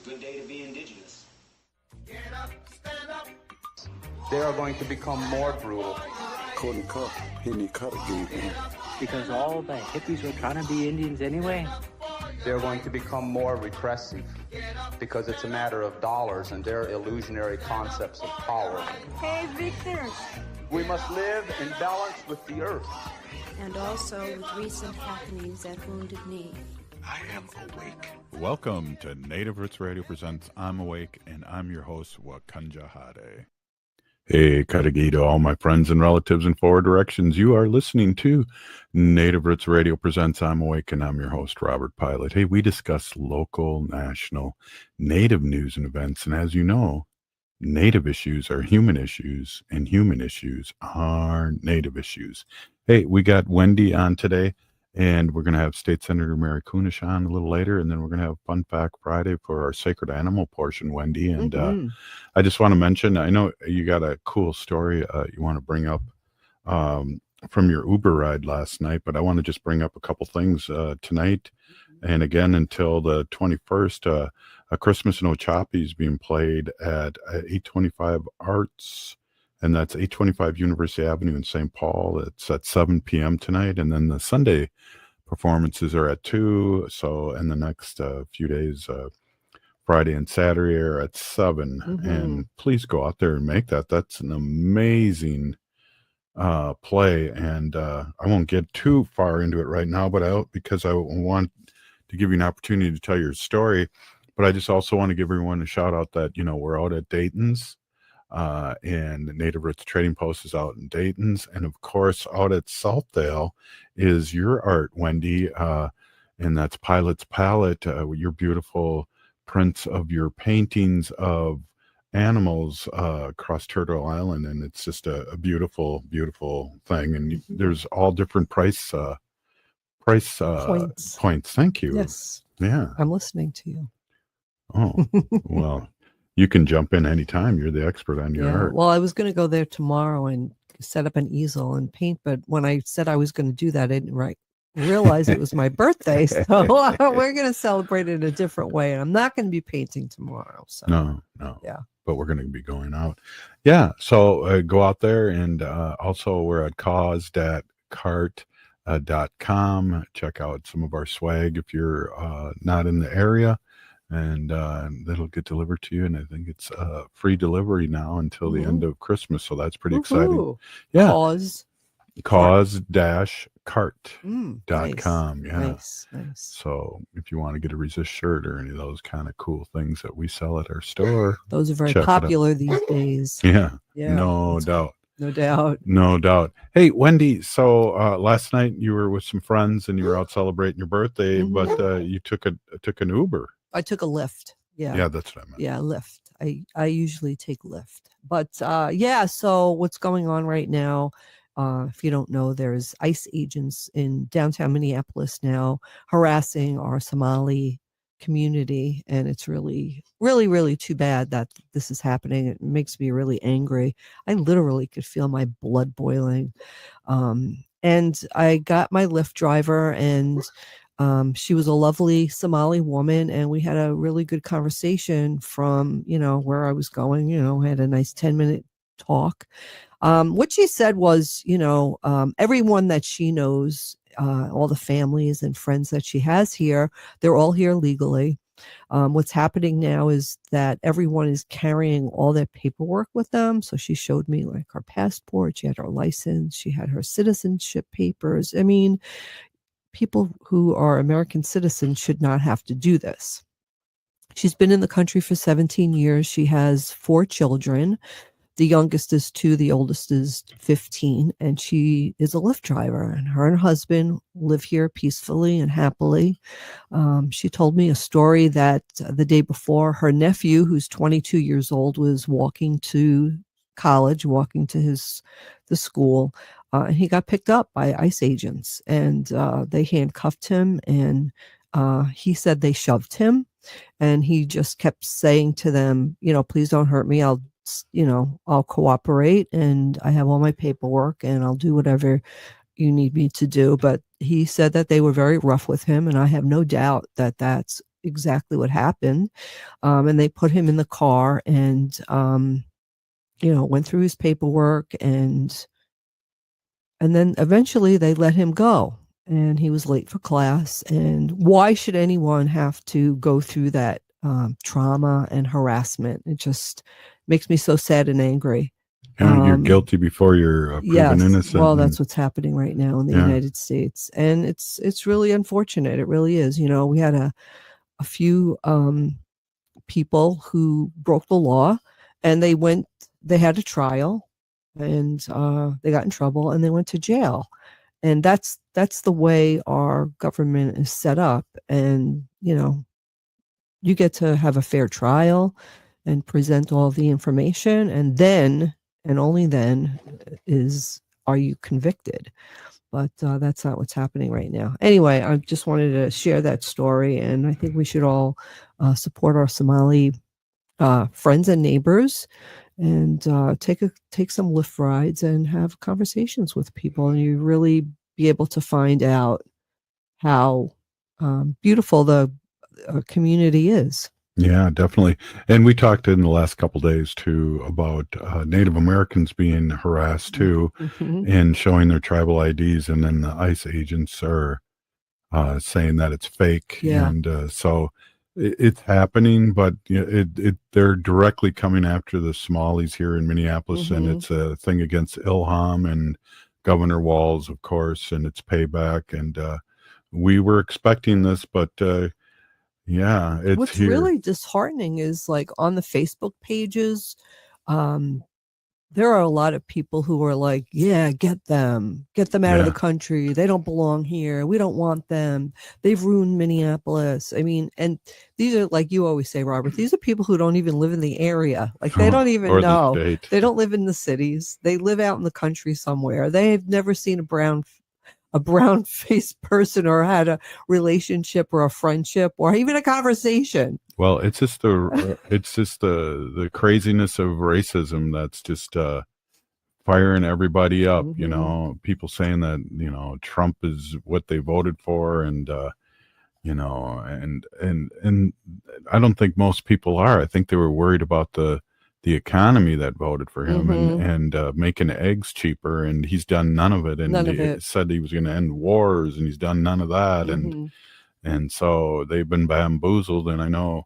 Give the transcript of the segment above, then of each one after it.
Good day to be indigenous. Get up, stand up. They are going to become more brutal. Couldn't cut. He need cut again. Because all the hippies were trying to be Indians anyway. They're going to become more repressive because it's a matter of dollars and their illusionary concepts of power. Hey, Victor. We must live in balance with the earth. And also with recent happenings at Wounded Knee. I am awake. Welcome to Native Roots Radio presents I'm Awake, and I'm your host, Wakanja Hade. Hey, Kadagi to all my friends and relatives in four directions. You are listening to Native Roots Radio presents I'm Awake, and I'm your host, Robert Pilot. Hey, we discuss local, national, Native news and events, and as you know, Native issues are human issues, and human issues are Native issues. Hey, we got Wendy on today. And we're going to have State Senator Mary Kunesh on a little later, and then we're going to have Fun Fact Friday for our Sacred Animal portion, Wendy. And I just want to mention, I know you got a cool story you want to bring up from your Uber ride last night, but I want to just bring up a couple things tonight. And again, until the 21st, a Christmas in Ochapi is being played at 825 Arts. And that's 825 University Avenue in St. Paul. It's at 7 p.m. tonight. And then the Sunday performances are at 2. So, and the next few days, Friday and Saturday, are at 7. And please go out there and make that. That's an amazing play. And I won't get too far into it right now, but because I want to give you an opportunity to tell your story. But I just also want to give everyone a shout out that, you know, we're out at Dayton's. And Native Roots Trading Post is out in Dayton's, and of course out at Southdale is your art, Wendy, and that's Pilot's Palette, with your beautiful prints of your paintings of animals across Turtle Island, and it's just a beautiful, beautiful thing. And there's all different price points. Thank you. Yes. Yeah. I'm listening to you. Oh, well. You can jump in anytime. You're the expert on your art. Well, I was going to go there tomorrow and set up an easel and paint, but when I said I was going to do that, I didn't realize it was my birthday. So we're going to celebrate it a different way. And I'm not going to be painting tomorrow. So No. Yeah. But we're going to be going out. Yeah. So go out there. And also we're at cause.cart.com. Check out some of our swag if you're not in the area. And that'll get delivered to you. And I think it's free delivery now until the end of Christmas. So that's pretty exciting. Yeah. Cause-cart.com. Yeah. Nice. So if you want to get a Resist shirt or any of those kind of cool things that we sell at our store. Those are very popular these days. Yeah. No doubt. No doubt. Hey, Wendy, so last night you were with some friends and you were out celebrating your birthday, but you took an Uber. I took a Lyft. Yeah, that's what I meant. Yeah, Lyft. I usually take Lyft. But so what's going on right now, if you don't know, there's ICE agents in downtown Minneapolis now harassing our Somali community. And it's really, really, really too bad that this is happening. It makes me really angry. I literally could feel my blood boiling. And I got my Lyft driver, and she was a lovely Somali woman, and we had a really good conversation from, where I was going. We had a nice 10-minute talk. What she said was, everyone that she knows, all the families and friends that she has here, they're all here legally. What's happening now is that everyone is carrying all their paperwork with them. So she showed me like her passport, she had her license, she had her citizenship papers. I mean, people who are American citizens should not have to do this. She's been in the country for 17 years. She has 4 children. The youngest is 2, the oldest is 15, and she is a Lyft driver, and her and her husband live here peacefully and happily. She told me a story that the day before, her nephew, who's 22 years old, was walking to college, walking to the school, and he got picked up by ICE agents, and they handcuffed him, and he said they shoved him, and he just kept saying to them, please don't hurt me. I'll cooperate, and I have all my paperwork, and I'll do whatever you need me to do. But he said that they were very rough with him, and I have no doubt that that's exactly what happened. And they put him in the car and, went through his paperwork and then eventually they let him go. And he was late for class. And why should anyone have to go through that trauma and harassment? It just makes me so sad and angry. You're guilty before you're proven innocent. Well, that's what's happening right now in the United States. And it's really unfortunate. It really is. We had a few people who broke the law, and they had a trial, and they got in trouble and they went to jail. And that's the way our government is set up. And, you get to have a fair trial and present all the information. And then, and only then, are you convicted. But that's not what's happening right now. Anyway, I just wanted to share that story. And I think we should all support our Somali friends and neighbors, and take some Lyft rides and have conversations with people, and you really be able to find out how beautiful the community is. Yeah, definitely. And we talked in the last couple of days too about Native Americans being harassed too, and showing their tribal IDs, and then the ICE agents are saying that it's fake. Yeah. And so it's happening, but they're directly coming after the Somalis here in Minneapolis, and it's a thing against Ilham and Governor Walz, of course, and it's payback. And we were expecting this, but it's what's here. Really disheartening is, like, on the Facebook pages, there are a lot of people who are like, yeah, get them out of the country. They don't belong here. We don't want them. They've ruined Minneapolis. I mean, and these are, like you always say, Robert, these are people who don't even live in the area. Like, they don't even know. They don't live in the cities. They live out in the country somewhere. They've never seen a brown-faced person or had a relationship or a friendship or even a conversation. Well, it's just the craziness of racism that's just firing everybody up. People saying that Trump is what they voted for, and and I don't think most people are. I think they were worried about the economy that voted for him, and making eggs cheaper, and he's done none of it. And he said he was going to end wars, and he's done none of that. And so they've been bamboozled. And I know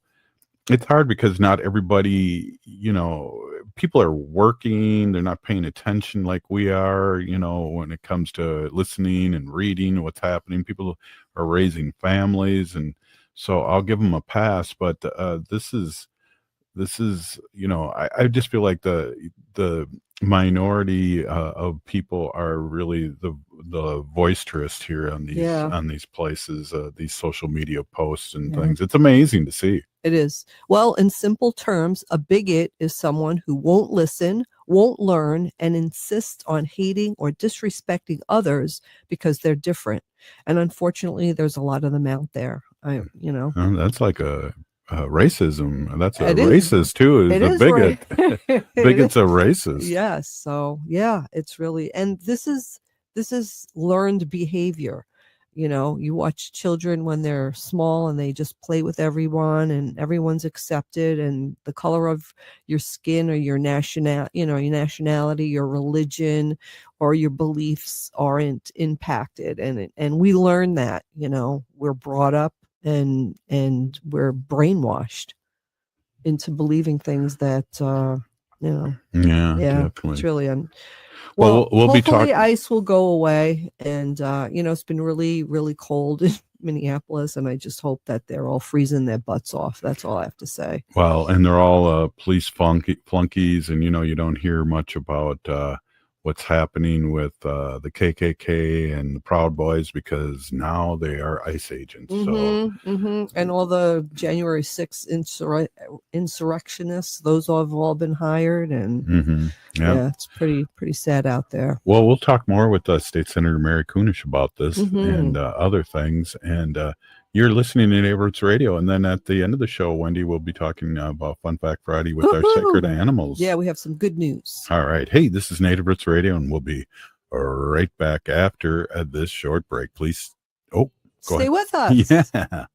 it's hard because not everybody, people are working, they're not paying attention like we are, when it comes to listening and reading what's happening. People are raising families, and so I'll give them a pass. But this is I just feel like the minority of people are really the boisterous here on these places, these social media posts and things. It's amazing to see. It is. Well, in simple terms, a bigot is someone who won't listen, won't learn, and insists on hating or disrespecting others because they're different. And unfortunately, there's a lot of them out there. That's like a racism. That's a racist too. Is a bigot. Right. Bigot's a racist. Yes. So it's really, and this is learned behavior. You watch children when they're small and they just play with everyone, and everyone's accepted, and the color of your skin or your nationality, your religion, or your beliefs aren't impacted. And we learn that, we're brought up and we're brainwashed into believing things that, definitely. It's really Well, we'll be hopefully talking. ice will go away, and it's been really, really cold in Minneapolis, and I just hope that they're all freezing their butts off. That's all I have to say. Well, and they're all police flunkies, and you don't hear much about what's happening with the KKK and the Proud Boys, because now they are ICE agents. And all the January 6th insurrectionists, those have all been hired, and it's pretty sad out there. Well, we'll talk more with State Senator Mary Kunesh about this and other things. And you're listening to Neighborhoods Radio. And then at the end of the show, Wendy will be talking about Fun Fact Friday with our sacred animals. Yeah, we have some good news. All right. Hey, this is Neighborhoods Radio, and we'll be right back after this short break. Please. Oh, go Stay ahead. with us. Yeah.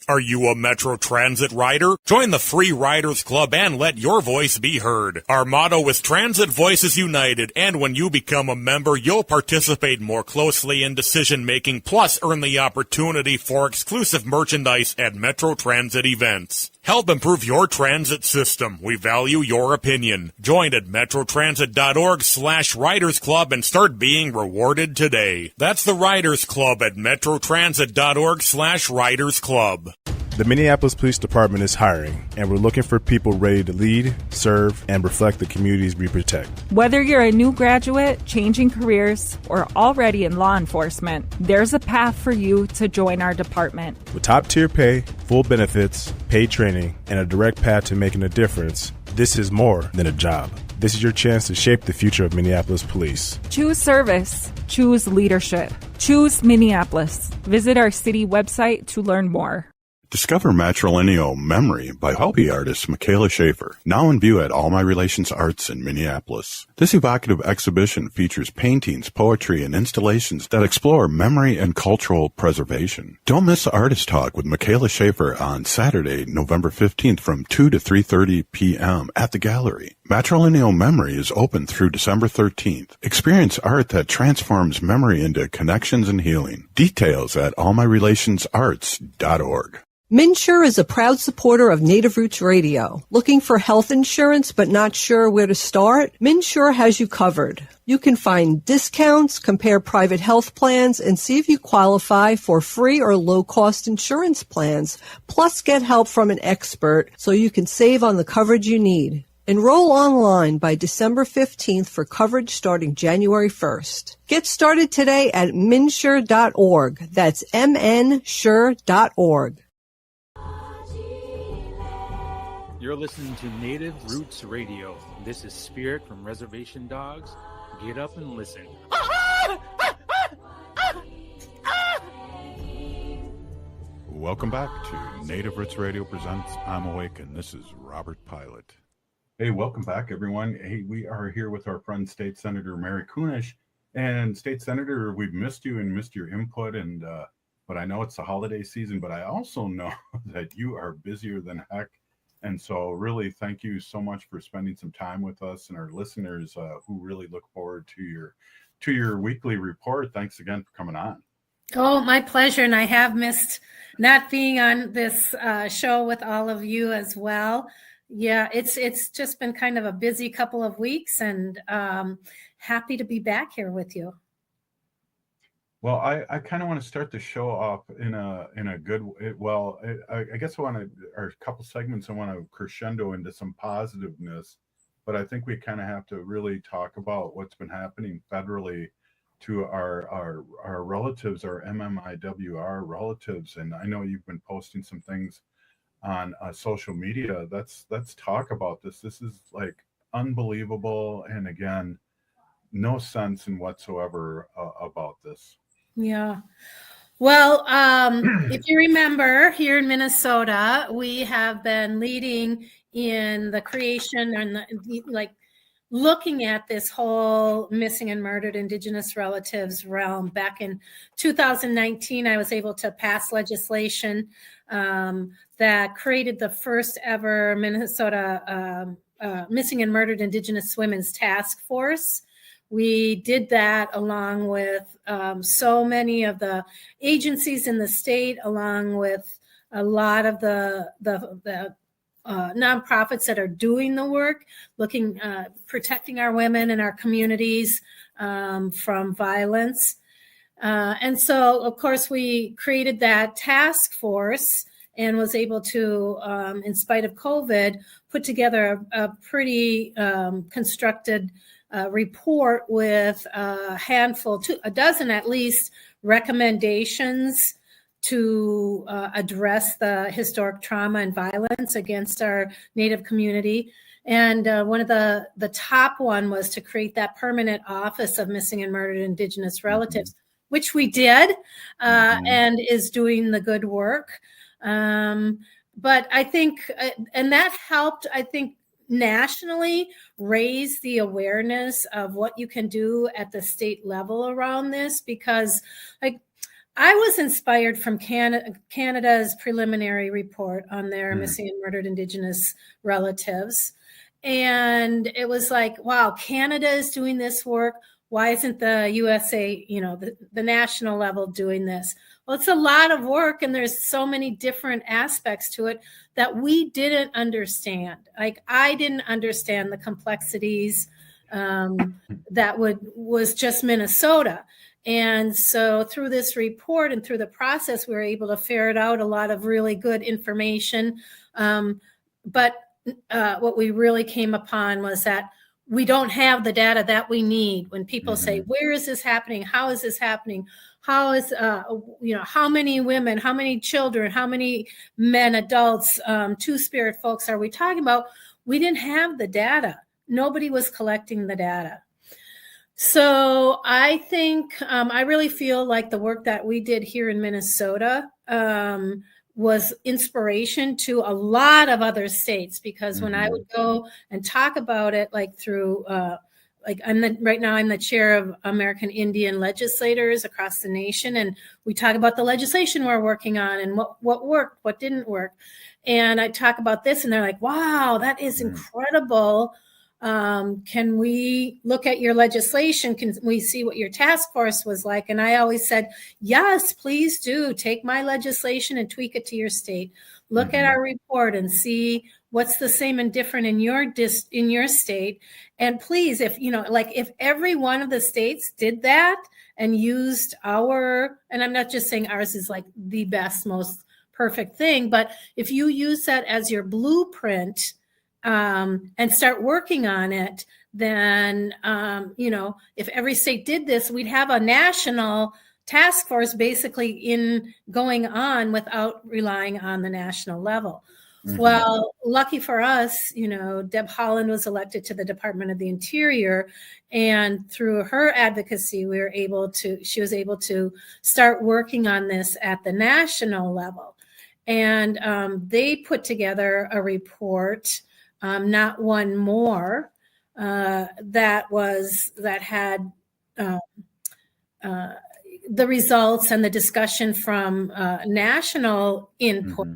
Are you a Metro Transit rider? Join the free Riders Club and let your voice be heard. Our motto is Transit Voices United, and when you become a member, you'll participate more closely in decision-making, plus earn the opportunity for exclusive merchandise at Metro Transit events. Help improve your transit system. We value your opinion. Join at metrotransit.org/Riders Club and start being rewarded today. That's the Riders Club at metrotransit.org/Riders Club. The Minneapolis Police Department is hiring, and we're looking for people ready to lead, serve, and reflect the communities we protect. Whether you're a new graduate, changing careers, or already in law enforcement, there's a path for you to join our department. With top-tier pay, full benefits, paid training, and a direct path to making a difference, this is more than a job. This is your chance to shape the future of Minneapolis Police. Choose service. Choose leadership. Choose Minneapolis. Visit our city website to learn more. Discover Matrilineal Memory by hobby artist Michaela Schaefer, now in view at All My Relations Arts in Minneapolis. This evocative exhibition features paintings, poetry, and installations that explore memory and cultural preservation. Don't miss the Artist Talk with Michaela Schaefer on Saturday, November 15th from 2 to 3:30 p.m. at the gallery. Matrilineal Memory is open through December 13th. Experience art that transforms memory into connections and healing. Details at allmyrelationsarts.org. MNsure is a proud supporter of Native Roots Radio. Looking for health insurance but not sure where to start? MNsure has you covered. You can find discounts, compare private health plans, and see if you qualify for free or low-cost insurance plans. Plus, get help from an expert so you can save on the coverage you need. Enroll online by December 15th for coverage starting January 1st. Get started today at mnsure.org. That's mnsure.org. You're listening to Native Roots Radio. This is Spirit from Reservation Dogs. Get up and listen. Welcome back to Native Roots Radio presents I'm Awake, and this is Robert Pilot. Hey, welcome back, everyone. Hey, we are here with our friend State Senator Mary Kunesh. And State Senator, we've missed you and missed your input, and but I know it's the holiday season, but I also know that you are busier than heck. And so really thank you so much for spending some time with us and our listeners who really look forward to your weekly report. Thanks again for coming on. Oh, my pleasure. And I have missed not being on this show with all of you as well. Yeah, it's just been kind of a busy couple of weeks, and happy to be back here with you. Well, I kind of want to start the show off in a good way. Well, I guess a couple segments I want to crescendo into some positiveness, but I think we kind of have to really talk about what's been happening federally to our relatives, our MMIWR relatives. And I know you've been posting some things on social media. Let's talk about this. This is like unbelievable, and again, no sense in whatsoever about this. Yeah. Well, if you remember, here in Minnesota, we have been leading in the creation and looking at this whole missing and murdered Indigenous relatives realm. Back in 2019, I was able to pass legislation that created the first ever Minnesota missing and murdered Indigenous women's task force. We did that along with so many of the agencies in the state, along with a lot of the nonprofits that are doing the work, protecting our women and our communities from violence. And so, of course, we created that task force and was able to, in spite of COVID, put together a pretty constructed report with a dozen at least recommendations to address the historic trauma and violence against our Native community. And one of the top one was to create that permanent office of missing and murdered Indigenous relatives, which we did, and is doing the good work. But I think, and that helped, I think, nationally raise the awareness of what you can do at the state level around this, because I was inspired from Canada's preliminary report on their missing and murdered Indigenous relatives. And it was like, wow, Canada is doing this work. Why isn't the USA, the national level doing this? Well, it's a lot of work, and there's so many different aspects to it that we didn't understand. Like, I didn't understand the complexities that was just Minnesota. And so through this report and through the process, we were able to ferret out a lot of really good information. But what we really came upon was that we don't have the data that we need. When people say, where is this happening? How is this happening? How is, how many women, how many children, how many men, adults, two-spirit folks are we talking about? We didn't have the data. Nobody was collecting the data. So I think, I really feel like the work that we did here in Minnesota was inspiration to a lot of other states, because when I would go and talk about it, like through, right now I'm the chair of American Indian legislators across the nation, and we talk about the legislation we're working on and what worked, what didn't work. And I talk about this, and they're like, wow, that is incredible. Can we look at your legislation? Can we see what your task force was like? And I always said, yes, please do. Take my legislation and tweak it to your state. Look at our report and see what's the same and different in your state. And please, if every one of the states did that and used and I'm not just saying ours is like the best, most perfect thing, but if you use that as your blueprint, and start working on it, then, if every state did this, we'd have a national task force basically in going on without relying on the national level. Well, lucky for us, Deb Haaland was elected to the Department of the Interior, and through her advocacy, she was able to start working on this at the national level. And they put together a report, not one more, that had the results and the discussion from national input.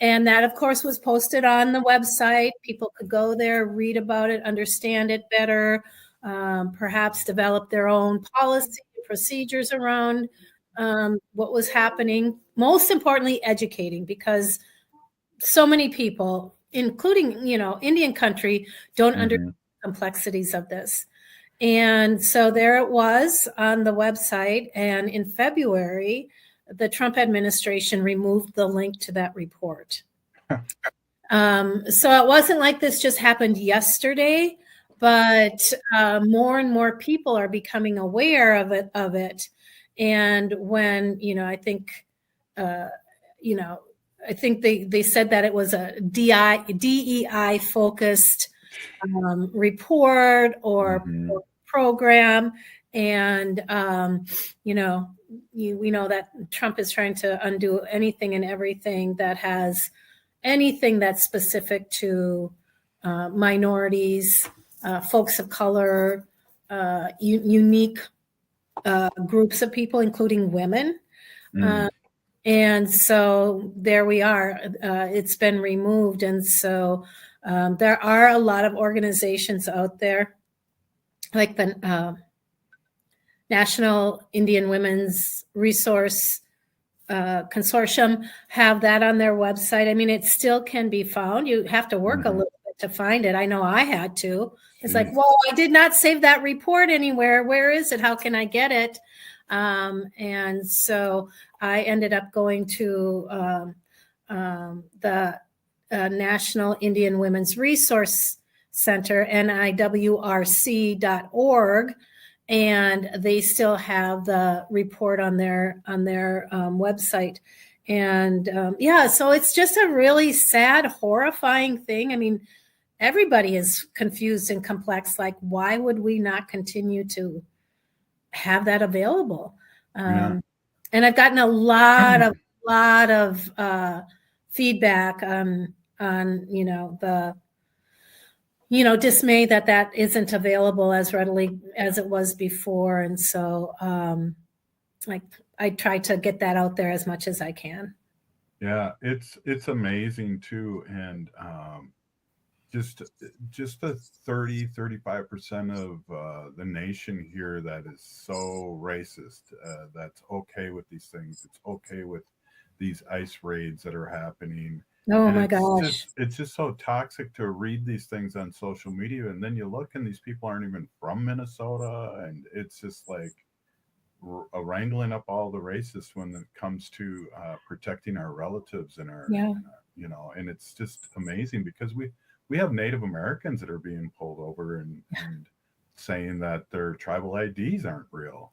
And that, of course, was posted on the website. People could go there, read about it, understand it better, perhaps develop their own policy and procedures around what was happening. Most importantly, educating, because so many people, including, Indian country, don't understand the complexities of this. And so there it was on the website. And in February, the Trump administration removed the link to that report. So it wasn't like this just happened yesterday, but more and more people are becoming aware of it. And when, I think they said that it was a DEI focused report or program. And, we know that Trump is trying to undo anything and everything that has anything that's specific to minorities, folks of color, unique groups of people, including women. And so there we are. It's been removed. And so there are a lot of organizations out there, like the National Indian Women's Resource Consortium, have that on their website. I mean, it still can be found. You have to work a little bit to find it. I know I had to. It's like, well, I did not save that report anywhere. Where is it? How can I get it? And so I ended up going to the National Indian Women's Resource Center, NIWRC.org, and they still have the report on their website. And so it's just a really sad, horrifying thing. I mean, everybody is confused and complex. Like, why would we not continue to have that available? And I've gotten a lot of feedback on the dismay that isn't available as readily as it was before. And so I try to get that out there as much as I can. Yeah, it's amazing too. And just the 35% of the nation here that is so racist, that's okay with these things. It's okay with these ICE raids that are happening. Oh And my gosh. it's just so toxic to read these things on social media, and then you look and these people aren't even from Minnesota, and it's just like wrangling up all the racists when it comes to protecting our relatives and our, and it's just amazing because we have Native Americans that are being pulled over and saying that their tribal IDs aren't real.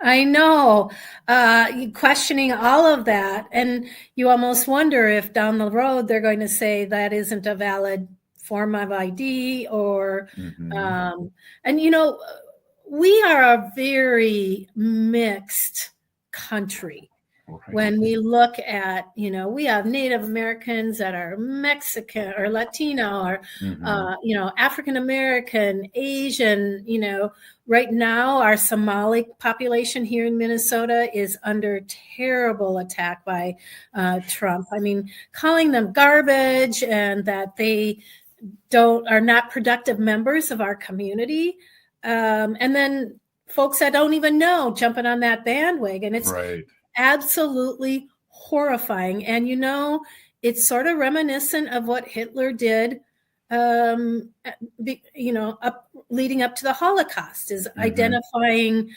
I know, questioning all of that. And you almost wonder if down the road they're going to say that isn't a valid form of ID or, and we are a very mixed country. Right. When we look at, we have Native Americans that are Mexican or Latino or, African American, Asian, right now our Somali population here in Minnesota is under terrible attack by Trump. I mean, calling them garbage and that they are not productive members of our community. And then folks that don't even know jumping on that bandwagon. It's absolutely horrifying. And, it's sort of reminiscent of what Hitler did, leading up to the Holocaust, is identifying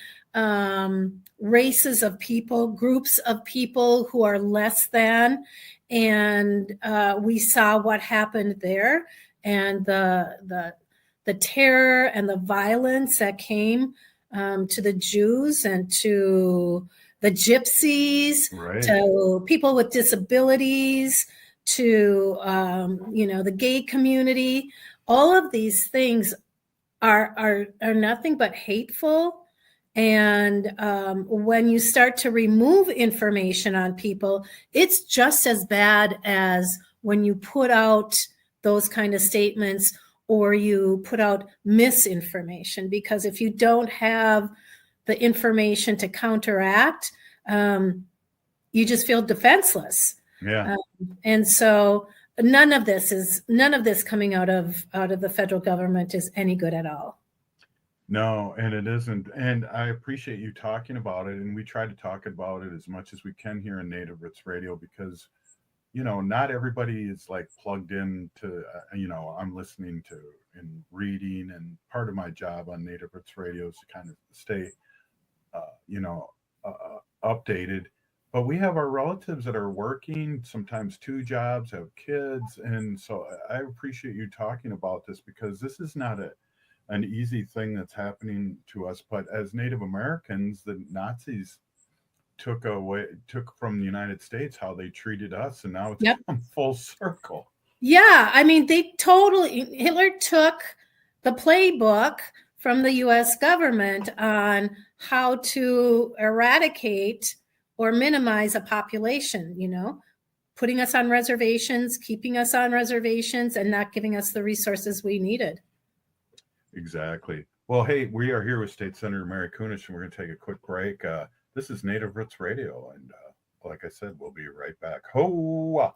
races of people, groups of people who are less than. And we saw what happened there and the terror and the violence that came to the Jews and to the gypsies, to people with disabilities, to, the gay community. All of these things are nothing but hateful. And when you start to remove information on people, it's just as bad as when you put out those kind of statements or you put out misinformation, because if you don't have the information to counteract, you just feel defenseless. Yeah. And so none of this coming out of the federal government is any good at all. No, and it isn't. And I appreciate you talking about it. And we try to talk about it as much as we can here in Native Roots Radio because, not everybody is like plugged in to, I'm listening to and reading, and part of my job on Native Roots Radio is to kind of stay, updated. But we have our relatives that are working, sometimes 2 jobs, have kids. And so I appreciate you talking about this because this is not an easy thing that's happening to us. But as Native Americans, the Nazis took from the United States how they treated us, and now it's come full circle. Yeah, I mean, Hitler took the playbook from the U.S. government on how to eradicate or minimize a population, putting us on reservations, keeping us on reservations, and not giving us the resources we needed. Exactly. Well, hey, we are here with State Senator Mary Kunesh, and we're going to take a quick break. This is Native Roots Radio, and like I said, we'll be right back. Ho!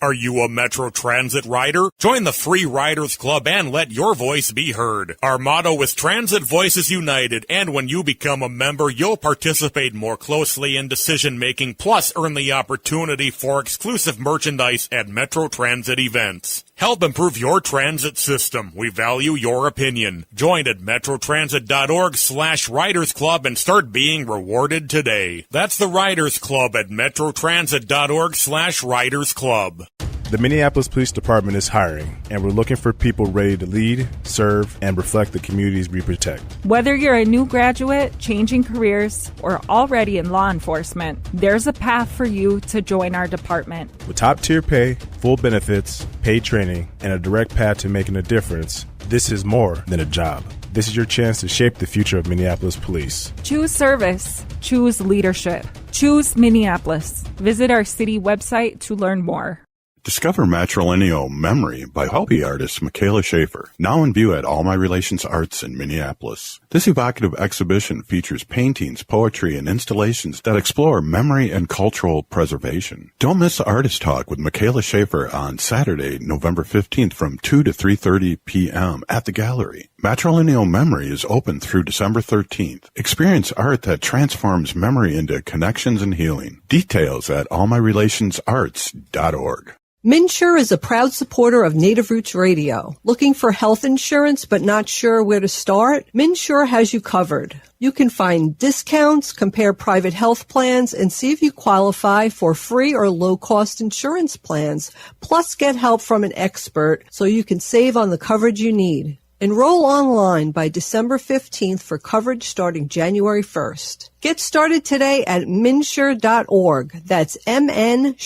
Are you a Metro Transit rider? Join the free Riders Club and let your voice be heard. Our motto is Transit Voices United, and when you become a member, you'll participate more closely in decision-making, plus earn the opportunity for exclusive merchandise at Metro Transit events. Help improve your transit system. We value your opinion. Join at metrotransit.org/Riders Club and start being rewarded today. That's the Riders Club at metrotransit.org/Riders Club. The Minneapolis Police Department is hiring, and we're looking for people ready to lead, serve, and reflect the communities we protect. Whether you're a new graduate, changing careers, or already in law enforcement, there's a path for you to join our department. With top-tier pay, full benefits, paid training, and a direct path to making a difference, this is more than a job. This is your chance to shape the future of Minneapolis police. Choose service. Choose leadership. Choose Minneapolis. Visit our city website to learn more. Discover Matrilineal Memory by hobby artist Michaela Schaefer, now in view at All My Relations Arts in Minneapolis. This evocative exhibition features paintings, poetry, and installations that explore memory and cultural preservation. Don't miss the Artist Talk with Michaela Schaefer on Saturday, November 15th from 2 to 3:30 p.m. at the gallery. Matrilineal Memory is open through December 13th. Experience art that transforms memory into connections and healing. Details at allmyrelationsarts.org. MNsure is a proud supporter of Native Roots Radio. Looking for health insurance but not sure where to start? MNsure has you covered. You can find discounts, compare private health plans, and see if you qualify for free or low-cost insurance plans. Plus, get help from an expert so you can save on the coverage you need. Enroll online by December 15th for coverage starting January 1st. Get started today at mnsure.org. That's mnsure.org.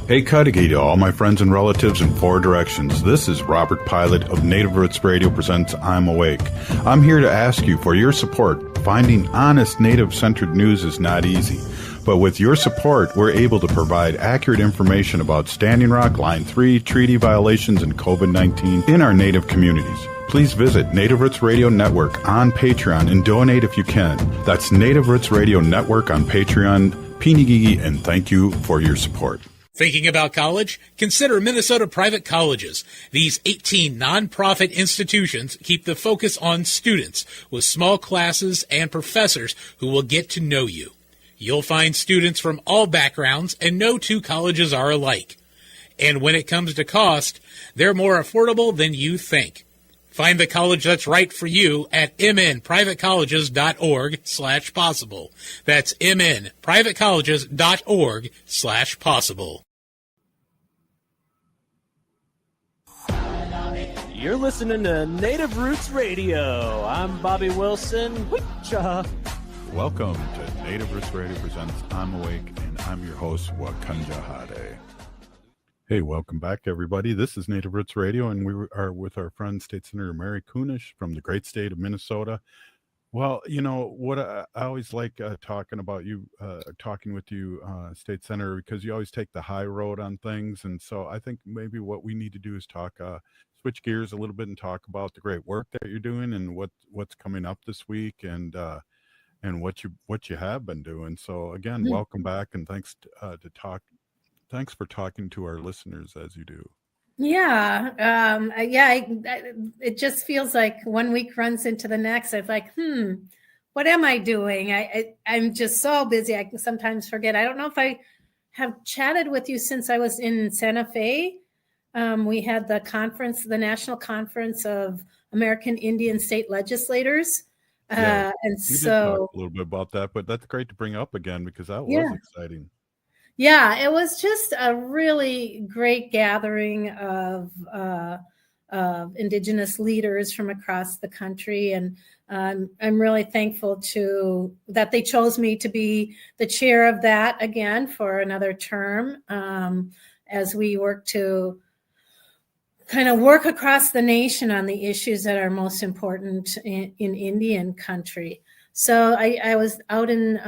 Hey Cudahy to all my friends and relatives in four directions. This is Robert Pilot of Native Roots Radio presents I'm Awake. I'm here to ask you for your support. Finding honest Native-centered news is not easy. But with your support, we're able to provide accurate information about Standing Rock, Line 3, treaty violations, and COVID-19 in our Native communities. Please visit Native Roots Radio Network on Patreon and donate if you can. That's Native Roots Radio Network on Patreon. Pinigigi, and thank you for your support. Thinking about college? Consider Minnesota Private Colleges. These 18 nonprofit institutions keep the focus on students with small classes and professors who will get to know you. You'll find students from all backgrounds, and no two colleges are alike. And when it comes to cost, they're more affordable than you think. Find the college that's right for you at mnprivatecolleges.org/possible. That's mnprivatecolleges.org/possible. You're listening to Native Roots Radio. I'm Bobby Wilson. Witcha. Welcome to Native Roots Radio presents I'm Awake, and I'm your host, Wakanja Hade. Hey, welcome back, everybody. This is Native Roots Radio, and we are with our friend, State Senator Mary Kunesh from the great state of Minnesota. Well, you know, what I always like talking with you, State Senator, because you always take the high road on things. And so I think maybe what we need to do is switch gears a little bit and talk about the great work that you're doing and what's coming up this week and what you have been doing. So again, welcome back, and thanks for talking to our listeners as you do. It just feels like one week runs into the next. It's like, what am I doing? I'm just so busy. I can sometimes forget. I don't know if I have chatted with you since I was in Santa Fe. We had the conference, the National Conference of American Indian State Legislators. And so did talk a little bit about that, but that's great to bring up again because that was exciting. Yeah, it was just a really great gathering of Indigenous leaders from across the country. And I'm really thankful that they chose me to be the chair of that again for another term as we work to kind of work across the nation on the issues that are most important in Indian country. So I was out in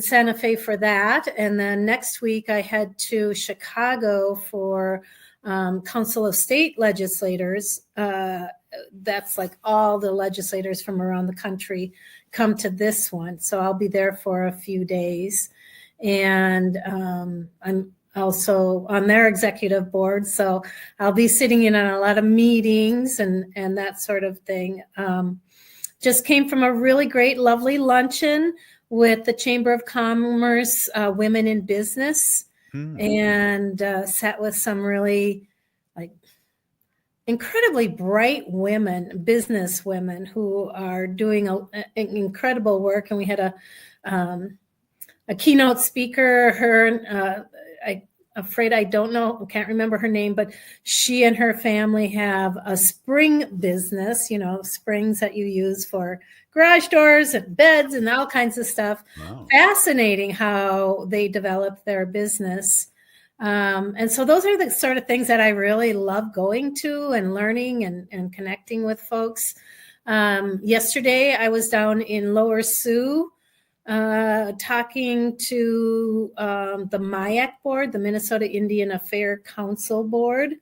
Santa Fe for that. And then next week I head to Chicago for Council of State Legislators. That's like all the legislators from around the country come to this one. So I'll be there for a few days. And I'm also on their executive board. So I'll be sitting in on a lot of meetings and that sort of thing. Just came from a really great, lovely luncheon with the Chamber of Commerce Women in Business and sat with some really incredibly bright women, business women who are doing incredible work. And we had a keynote speaker, can't remember her name, but she and her family have a spring business, springs that you use for garage doors and beds and all kinds of stuff. Wow. Fascinating how they developed their business. And so those are the sort of things that I really love going to and learning and connecting with folks. Yesterday, I was down in Lower Sioux talking to the MIAC board, the Minnesota Indian Affairs Council board,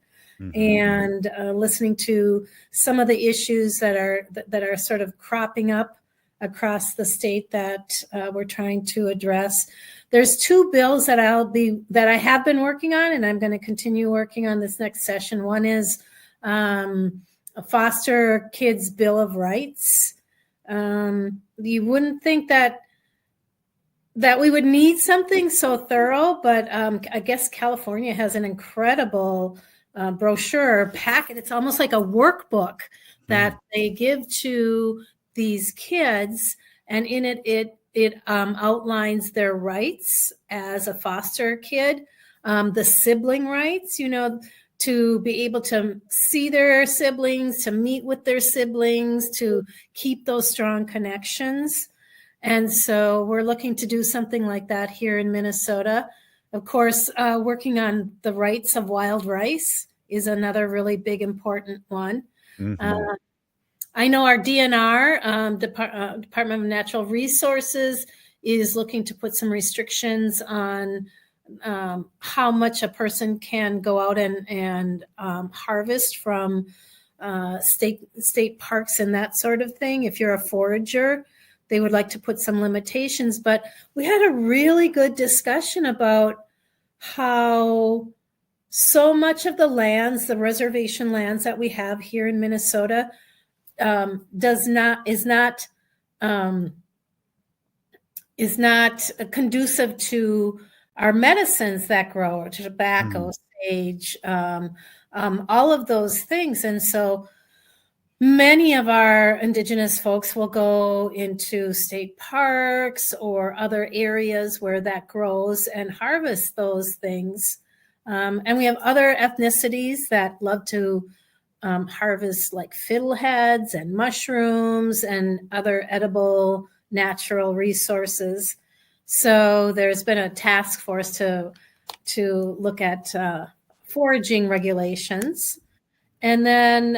and listening to some of the issues that are sort of cropping up across the state that we're trying to address. There's two bills that I have been working on, and I'm going to continue working on this next session. One is a foster kids bill of rights. You wouldn't think that we would need something so thorough, but I guess California has an incredible brochure packet. It's almost like a workbook that they give to these kids, and in it outlines their rights as a foster kid, the sibling rights, to be able to see their siblings, to meet with their siblings, to keep those strong connections. And so we're looking to do something like that here in Minnesota. Of course, working on the rights of wild rice is another really big, important one. I know our DNR, Department of Natural Resources, is looking to put some restrictions on how much a person can go out and harvest from state parks and that sort of thing. If you're a forager, they would like to put some limitations. But we had a really good discussion about how so much of the lands, the reservation lands that we have here in Minnesota, is not conducive to our medicines that grow, tobacco, sage, all of those things. And so many of our Indigenous folks will go into state parks or other areas where that grows and harvest those things. And we have other ethnicities that love to harvest like fiddleheads and mushrooms and other edible natural resources. So there's been a task force to look at foraging regulations. And then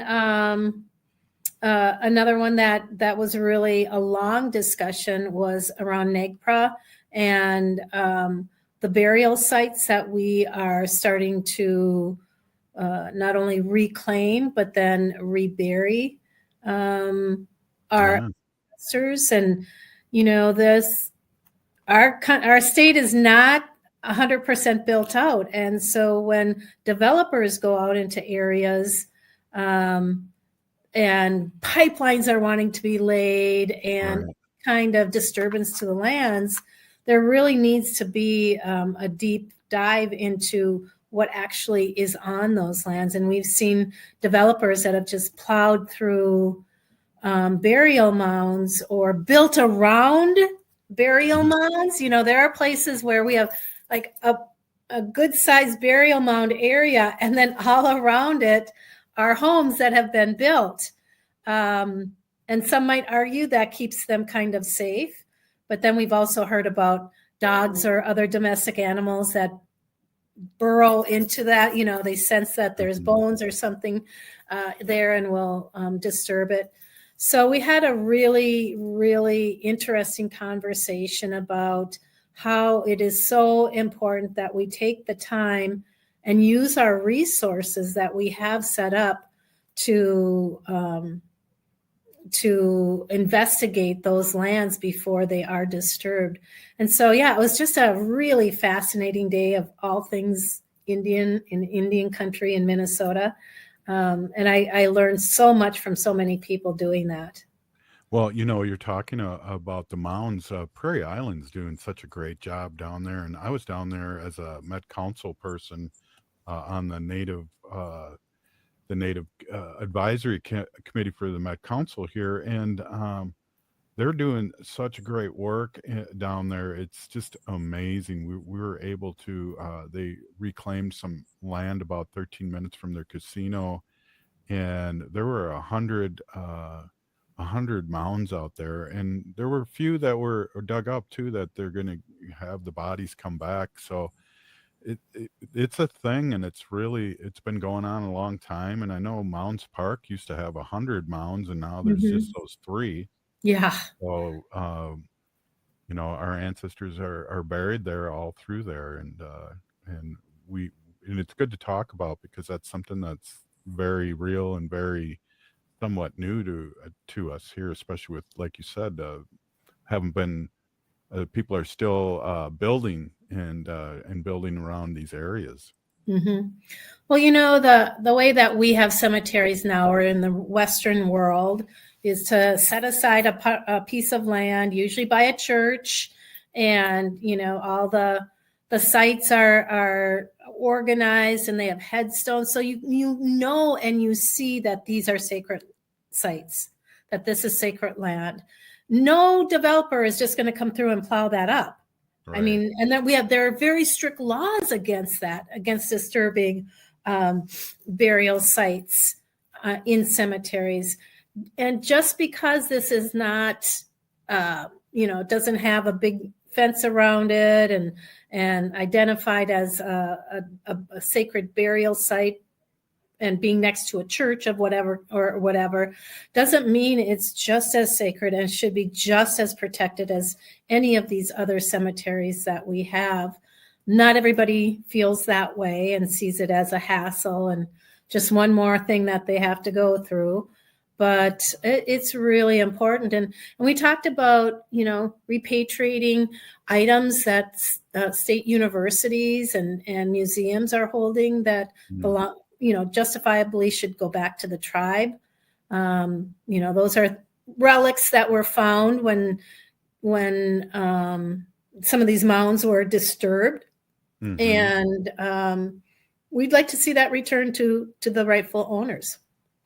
another one that was really a long discussion was around NAGPRA and the burial sites that we are starting to not only reclaim, but then rebury our ancestors. And, our state is not 100% built out. And so when developers go out into areas and pipelines are wanting to be laid and kind of disturbance to the lands, there really needs to be a deep dive into what actually is on those lands. And we've seen developers that have just plowed through burial mounds or built around burial mounds. There are places where we have like a good sized burial mound area, and then all around it are homes that have been built. And some might argue that keeps them kind of safe. But then we've also heard about dogs or other domestic animals that burrow into that. They sense that there's bones or something there and will disturb it. So we had a really, really interesting conversation about how it is so important that we take the time and use our resources that we have set up to investigate those lands before they are disturbed. And so, it was just a really fascinating day of all things Indian in Indian country in Minnesota. And I learned so much from so many people doing that. Well, you're talking about the mounds. Prairie Island's doing such a great job down there. And I was down there as a Met Council person on the Native Advisory Committee for the Met Council here. And they're doing such great work down there. It's just amazing. We were able to, they reclaimed some land about 13 minutes from their casino. And there were 100 mounds out there. And there were a few that were dug up too, that they're going to have the bodies come back. So it's a thing, and it's been going on a long time. And I know Mounds Park used to have 100 mounds, and now there's just those 3. Yeah. So our ancestors are buried there all through there, and we and it's good to talk about because that's something that's very real and very somewhat new to us here, especially with, like you said, haven't been people are still building and building around these areas. Mm-hmm. Well, the way that we have cemeteries now, or in the Western world, is to set aside a piece of land, usually by a church, and all the sites are organized and they have headstones, so you know and you see that these are sacred sites, that this is sacred land. No developer is just going to come through and plow that up. Right. I mean, and then there are very strict laws against that, against disturbing burial sites in cemeteries. And just because this is not, doesn't have a big fence around it and identified as a sacred burial site and being next to a church of whatever, doesn't mean it's just as sacred and should be just as protected as any of these other cemeteries that we have. Not everybody feels that way and sees it as a hassle and just one more thing that they have to go through. But it's really important. And we talked about, repatriating items that state universities and museums are holding that belong, justifiably should go back to the tribe. Those are relics that were found when some of these mounds were disturbed. Mm-hmm. And we'd like to see that returned to the rightful owners.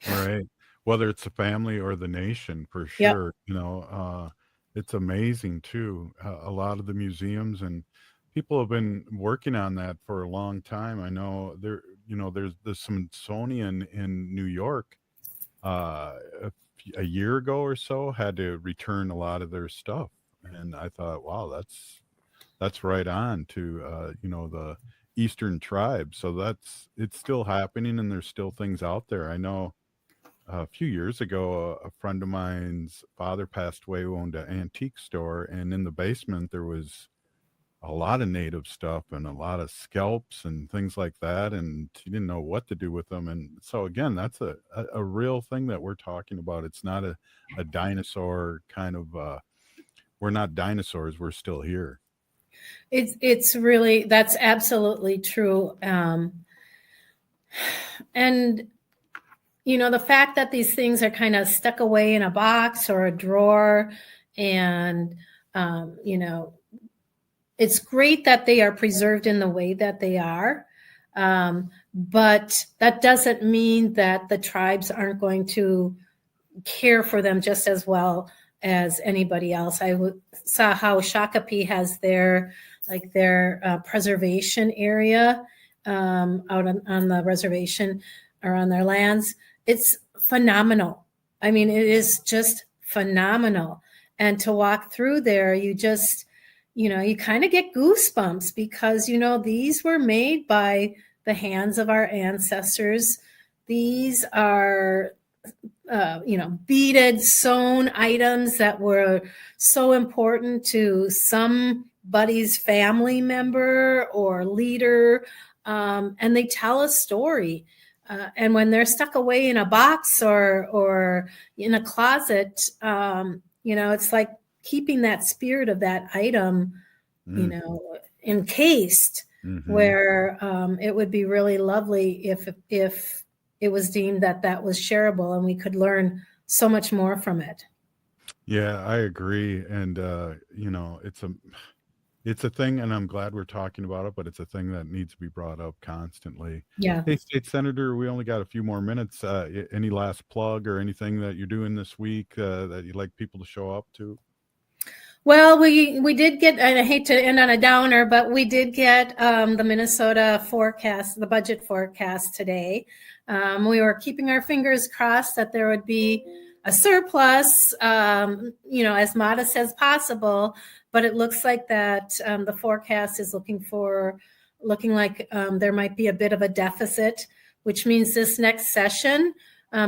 Right. Whether it's the family or the nation, for sure. Yep. It's amazing too. A lot of the museums and people have been working on that for a long time. I know there's the Smithsonian in New York a year ago or so had to return a lot of their stuff, and I thought, wow, that's right on to the Eastern tribes. So it's still happening, and there's still things out there. I know a few years ago, a friend of mine's father passed away, who owned an antique store, and in the basement there was a lot of native stuff and a lot of scalps and things like that, and he didn't know what to do with them. And so again, that's a real thing that we're talking about. It's not a dinosaur kind of we're not dinosaurs, we're still here. It's really, that's absolutely true. And the fact that these things are kind of stuck away in a box or a drawer, and it's great that they are preserved in the way that they are, but that doesn't mean that the tribes aren't going to care for them just as well as anybody else. I saw how Shakopee has their preservation area out on the reservation or on their lands. It's phenomenal. I mean, it is just phenomenal. And to walk through there, you just, you kind of get goosebumps because, these were made by the hands of our ancestors. These are, beaded, sewn items that were so important to somebody's family member or leader. And they tell a story. And when they're stuck away in a box or in a closet, it's like keeping that spirit of that item, encased, where it would be really lovely if it was deemed that was shareable and we could learn so much more from it. Yeah, I agree. And, it's a thing, and I'm glad we're talking about it, but it's a thing that needs to be brought up constantly. Yeah. Hey, State Senator, we only got a few more minutes. Any last plug or anything that you're doing this week that you'd like people to show up to? Well, we did get, and I hate to end on a downer, but we did get the Minnesota forecast, the budget forecast today. We were keeping our fingers crossed that there would be a surplus, as modest as possible. But it looks like that the forecast is looking like there might be a bit of a deficit, which means this next session,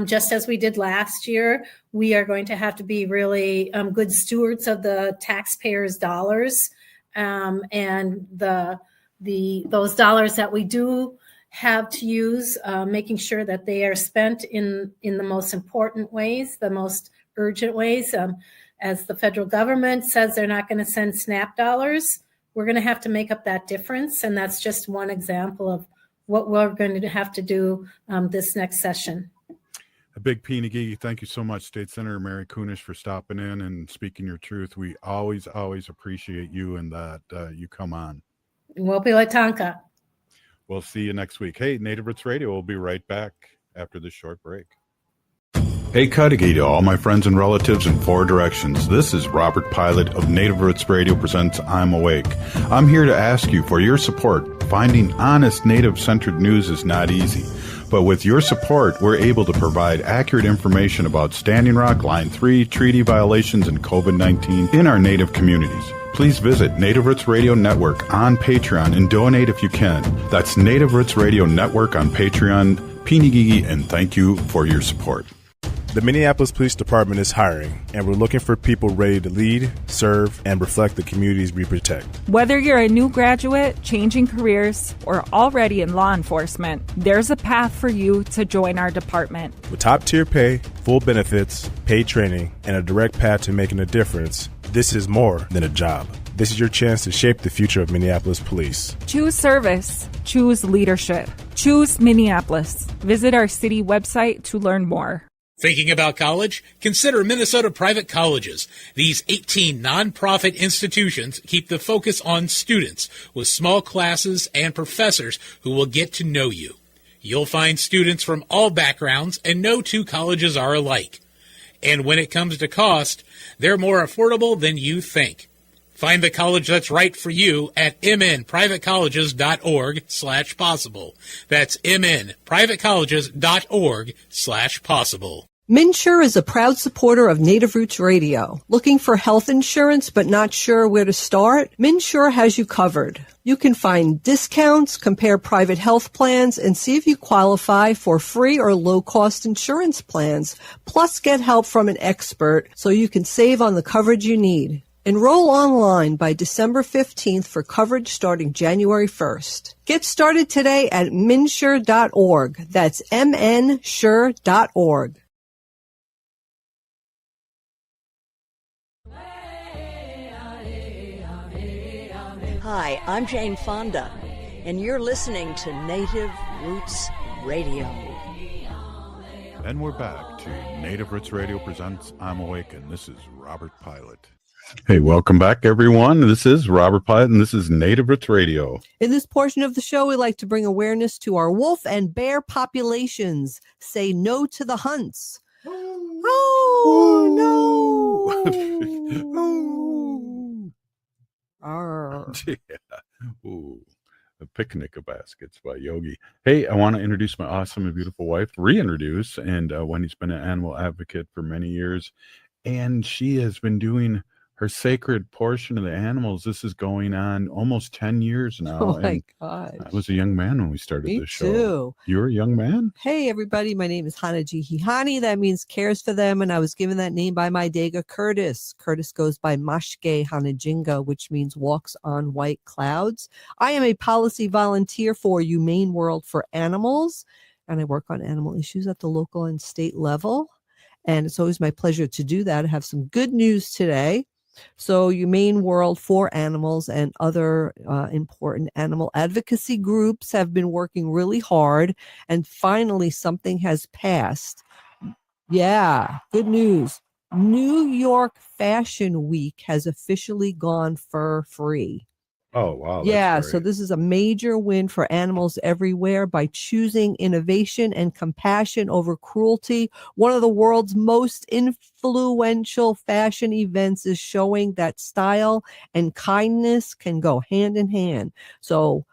just as we did last year. We are going to have to be really good stewards of the taxpayers' dollars, and those dollars that we do have to use, making sure that they are spent in the most important ways, the most urgent ways. As the federal government says they're not going to send SNAP dollars, we're going to have to make up that difference. And that's just one example of what we're going to have to do this next session. A big Pinagee, thank you so much, State Senator Mary Kunesh, for stopping in and speaking your truth. We always appreciate you and that you come on. Wopilatanka. We'll see you next week. Hey, Native Roots Radio will be right back after this short break. Hey, Cudahy to all my friends and relatives in four directions. This is Robert Pilot of Native Roots Radio presents I'm Awake. I'm here to ask you for your support. Finding honest Native-centered news is not easy. But with your support, we're able to provide accurate information about Standing Rock, Line 3, treaty violations, and COVID-19 in our Native communities. Please visit Native Roots Radio Network on Patreon and donate if you can. That's Native Roots Radio Network on Patreon. Pinagee, and thank you for your support. The Minneapolis Police Department is hiring, and we're looking for people ready to lead, serve, and reflect the communities we protect. Whether you're a new graduate, changing careers, or already in law enforcement, there's a path for you to join our department. With top-tier pay, full benefits, paid training, and a direct path to making a difference, this is more than a job. This is your chance to shape the future of Minneapolis Police. Choose service. Choose leadership. Choose Minneapolis. Visit our city website to learn more. Thinking about college? Consider Minnesota Private Colleges. These 18 nonprofit institutions keep the focus on students with small classes and professors who will get to know you. You'll find students from all backgrounds, and no two colleges are alike. And when it comes to cost, they're more affordable than you think. Find the college that's right for you at mnprivatecolleges.org/possible. That's mnprivatecolleges.org/possible. MNsure is a proud supporter of Native Roots Radio. Looking for health insurance but not sure where to start? MNsure has you covered. You can find discounts, compare private health plans, and see if you qualify for free or low-cost insurance plans. Plus, get help from an expert so you can save on the coverage you need. Enroll online by December 15th for coverage starting January 1st. Get started today at mnsure.org. That's mnsure.org. Hi, I'm Jane Fonda, and you're listening to Native Roots Radio. And we're back to Native Roots Radio presents I'm Awake, and this is Robert Pilot. Hey, welcome back, everyone. This is Robert Pilot, and this is Native Roots Radio. In this portion of the show, we like to bring awareness to our wolf and bear populations. Say no to the hunts. Oh, no. Yeah. Ooh. The Picnic of Baskets by Yogi. Hey, I want to introduce my awesome and beautiful wife, reintroduce, and Wendy's been an animal advocate for many years, and she has been doing her sacred portion of the animals. This is going on almost 10 years now. Oh my gosh. I was a young man when we started Me this show. too. You were a young man? Hey, everybody. My name is Hanaji. That means cares for them. And I was given that name by my Dega Curtis. Curtis goes by Mashke Hanajinga, which means walks on white clouds. I am a policy volunteer for Humane World for Animals, and I work on animal issues at the local and state level. And it's always my pleasure to do that. I have some good news today. So Humane World for Animals and other important animal advocacy groups have been working really hard, and finally something has passed. Yeah, good news. New York Fashion Week has officially gone fur-free. Oh, wow. Yeah, so this is a major win for animals everywhere by choosing innovation and compassion over cruelty. One of the world's most influential fashion events is showing that style and kindness can go hand in hand. So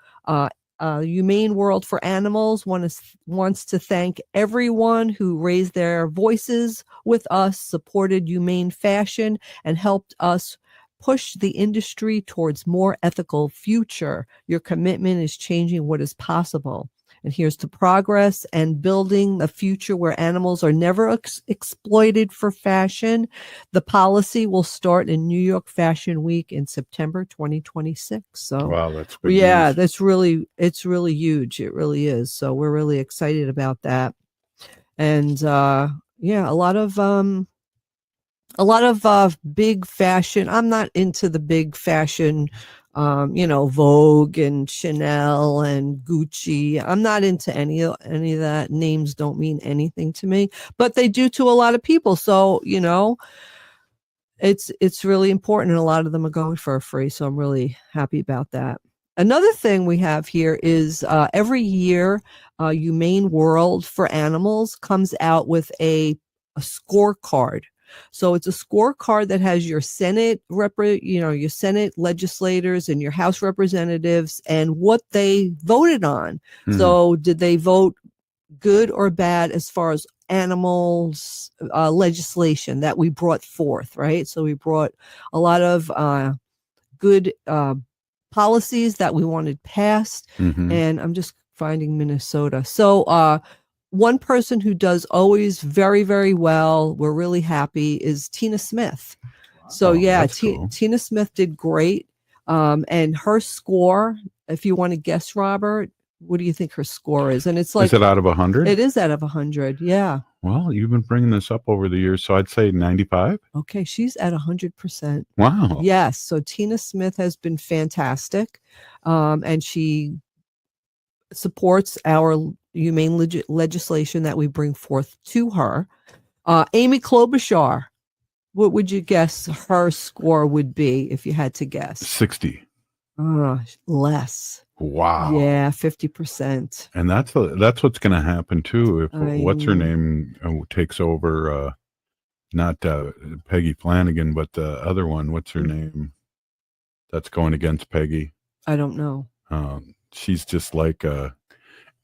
Humane World for Animals wants to thank everyone who raised their voices with us, supported humane fashion, and helped us push the industry towards more ethical future. Your commitment is changing what is possible. And here's to progress and building a future where animals are never exploited for fashion. The policy will start in New York Fashion Week in September 2026. So wow, that's good yeah, news. it's really huge. It really is. So we're really excited about that. And yeah, a lot of big fashion. I'm not into the big fashion, Vogue and Chanel and Gucci. I'm not into any of that. Names don't mean anything to me, but they do to a lot of people. So, it's really important, and a lot of them are going for free. So I'm really happy about that. Another thing we have here is every year, Humane World for Animals comes out with a scorecard. So it's a scorecard that has your Senate your Senate legislators and your House representatives and what they voted on. So did they vote good or bad as far as animals legislation that we brought forth, right? So we brought a lot of good policies that we wanted passed, and I'm just finding Minnesota. So one person who does always very, very well, we're really happy, is Tina Smith. So yeah, cool. Tina Smith did great. And her score, if you want to guess, Robert, what do you think her score is? And it's like, is it out of 100? It is out of 100. Yeah. Well, you've been bringing this up over the years, so I'd say 95. Okay, she's at 100%. Wow. Yes. So Tina Smith has been fantastic, and she supports our humane legislation that we bring forth to her. Amy Klobuchar, what would you guess her score would be if you had to guess? 60. Less. Wow. Yeah, 50%. And that's what's going to happen too if what's her name takes over. Not Peggy Flanagan, but the other one. What's her name? That's going against Peggy. I don't know. She's just like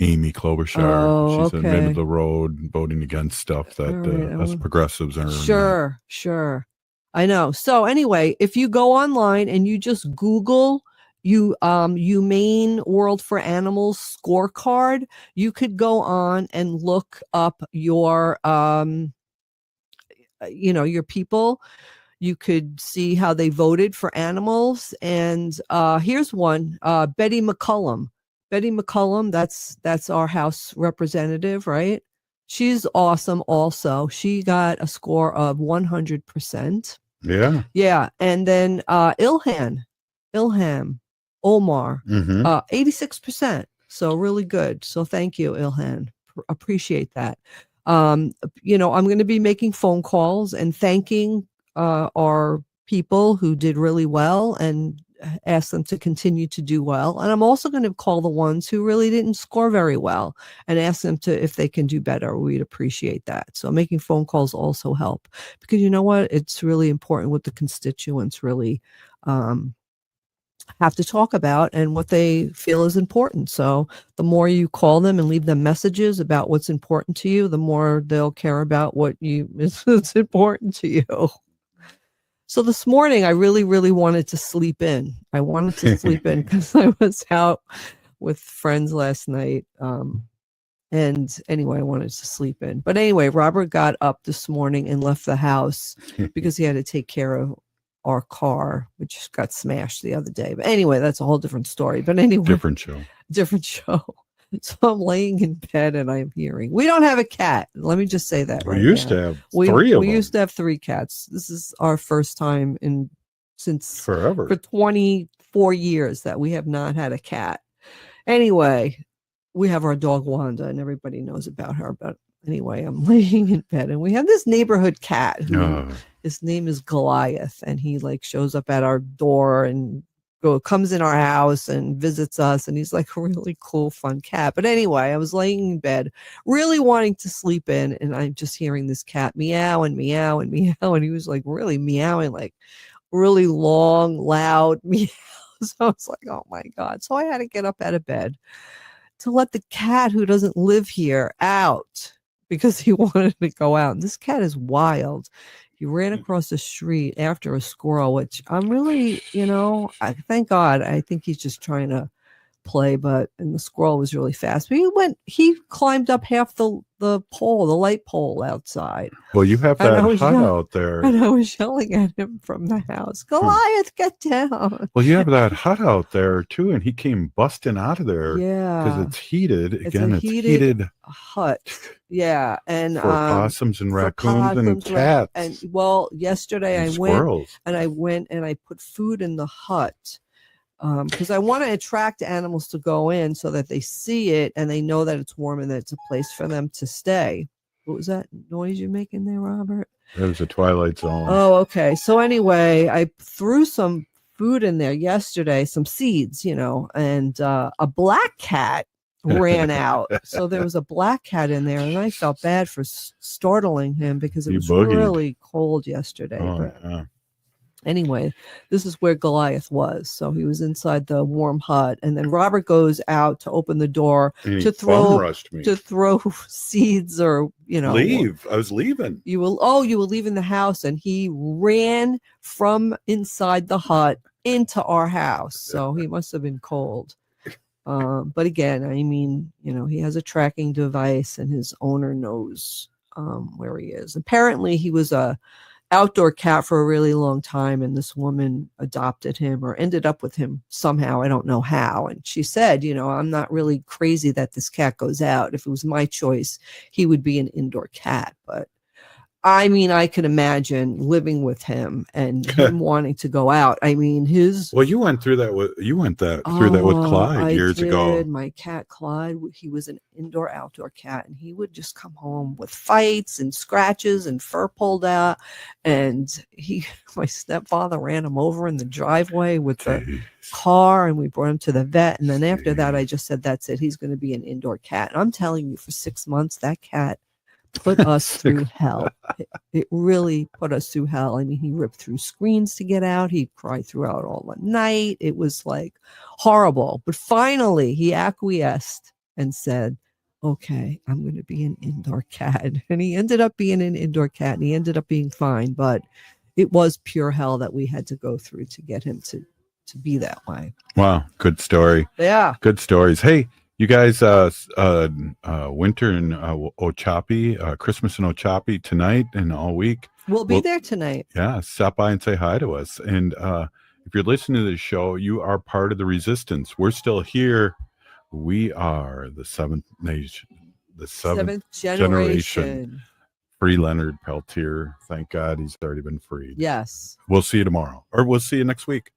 Amy Klobuchar. She's in the middle of the road voting against stuff that us progressives are. Sure. I know. So anyway, if you go online and you just Google Humane World for Animals scorecard, you could go on and look up your your people. You could see how they voted for animals. And here's one, Betty McCollum. Betty McCollum, that's our House representative, right? She's awesome also. She got a score of 100%. Yeah. Yeah. And then Ilhan Omar, 86%. So really good. So thank you, Ilhan. Appreciate that. I'm going to be making phone calls and thanking our people who did really well and ask them to continue to do well. And I'm also going to call the ones who really didn't score very well and ask them if they can do better. We'd appreciate that. So making phone calls also help, because you know what? It's really important what the constituents really have to talk about and what they feel is important. So the more you call them and leave them messages about what's important to you, the more they'll care about what is important to you. So this morning, I really, really wanted to sleep in. I wanted to sleep in because I was out with friends last night. And anyway, I wanted to sleep in. But anyway, Robert got up this morning and left the house because he had to take care of our car, which got smashed the other day. But anyway, that's a whole different story. But anyway, different show. So I'm laying in bed and I'm hearing. We don't have a cat. Let me just say that. We used to have three of them. We used to have 3 cats. This is our first time since forever. For 24 years that we have not had a cat. Anyway, we have our dog Wanda, and everybody knows about her. But anyway, I'm laying in bed, and we have this neighborhood cat who his name is Goliath, and he shows up at our door and comes in our house and visits us, and he's like a really cool, fun cat. But anyway, I was laying in bed, really wanting to sleep in, and I'm just hearing this cat meow and meow and meow, and he was really meowing, really long, loud meow. So I was like, oh my God. So I had to get up out of bed to let the cat who doesn't live here out because he wanted to go out. And this cat is wild. He ran across the street after a squirrel, which I'm really, I thank God. I think he's just trying to play, and the squirrel was really fast. But he climbed up half the pole, the light pole outside. Well, you have that hut out there. And I was yelling at him from the house, Goliath, get down. Well, you have that hut out there too, and he came busting out of there. Yeah. Because it's heated. It's Again, a it's heated hut. Yeah. And for possums and raccoons and cats. And well, yesterday and I squirrels. went and I put food in the hut. Because I want to attract animals to go in so that they see it and they know that it's warm and that it's a place for them to stay. What was that noise you're making there, Robert? It was a Twilight Zone. Oh, okay. So anyway, I threw some food in there yesterday, some seeds, and a black cat ran out. So there was a black cat in there, and I felt bad for startling him because it was really cold yesterday. Yeah. Anyway, this is where Goliath was. So he was inside the warm hut, and then Robert goes out to open the door to throw seeds or leave. I was leaving. You were leaving the house, and he ran from inside the hut into our house. So he must have been cold. But again, I mean, he has a tracking device, and his owner knows where he is. Apparently, he was a outdoor cat for a really long time, and this woman adopted him or ended up with him somehow. I don't know how. And she said, I'm not really crazy that this cat goes out. If it was my choice, he would be an indoor cat. But I mean, I can imagine living with him and him wanting to go out. I mean, well, you went through that with Clyde years ago. My cat Clyde, he was an indoor-outdoor cat, and he would just come home with fights and scratches and fur pulled out. And my stepfather ran him over in the driveway with the car, and we brought him to the vet. And then after that, I just said, that's it. He's going to be an indoor cat. And I'm telling you, for 6 months, that cat put us through hell. It really put us through hell. I mean, he ripped through screens to get out. He cried throughout all the night. It was like horrible. But finally, he acquiesced and said, okay, I'm going to be an indoor cat. And he ended up being an indoor cat, and he ended up being fine. But it was pure hell that we had to go through to get him to be that way. Wow. Good story. Yeah. Good stories. Hey, you guys, winter in Ochapi, Christmas in Ochapi tonight and all week. We'll be there tonight. Yeah, stop by and say hi to us. And if you're listening to this show, you are part of the resistance. We're still here. We are the seventh generation. Free Leonard Peltier. Thank God he's already been freed. Yes. We'll see you tomorrow, or we'll see you next week.